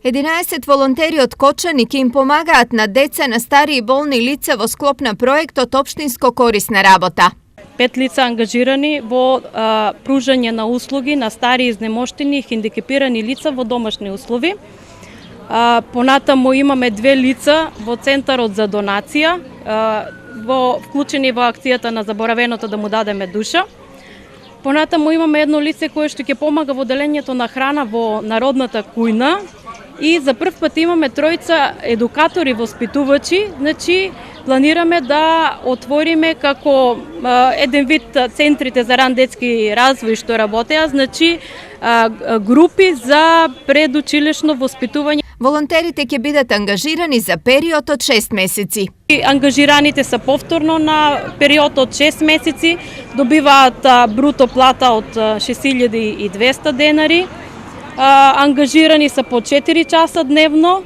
11 волонтери од Кочани ќе им помагаат на деца, на стари и болни лица во склоп на проектот Општинско корисна работа. 5 лица ангажирани во пружање на услуги на стари, изнемоштени и хендикепирани лица во домашни услови. Понатаму имаме 2 лица во Центарот за донација, вклучени во акцијата на заборавеното да му дадеме душа. Понатаму имаме едно лице кое што ќе помага во делењето на храна во народната кујна и за прв пат имаме 3 едукатори воспитувачи, значи планираме да отвориме како еден вид центрите за ран детски развој што работеа, значи групи за предучилишно воспитување. Волонтерите ќе бидат ангажирани за период од 6 месеци. Ангажираните се повторно на период од 6 месеци, добиваат бруто плата од 6200 денари, ангажирани се по 4 часа дневно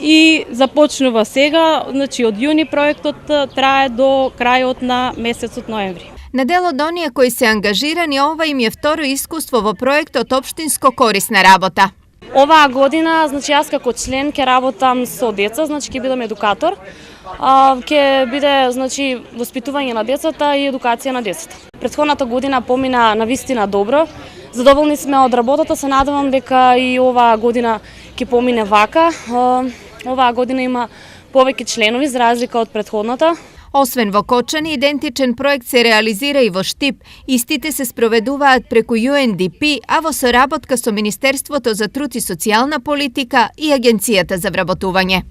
и започнува сега, значи од јуни проектот трае до крајот на месецот ноември. На дел од оние кои се ангажирани, ова им е второ искуство во проектот Општинско корисна работа. Оваа година, значи јас како член ќе работам со деца, значи ќе бидам едукатор. Ќе биде, значи, воспитување на децата и едукација на децата. Претходната година помина навистина добро. Задоволни сме од работата, се надевам дека и оваа година ќе помине вака. Оваа година има повеќе членови за разлика од претходната. Освен во Кочани, идентичен проект се реализира и во Штип. Истите се спроведуваат преку UNDP, а во соработка со Министерството за труд и социјална политика и Агенцијата за вработување.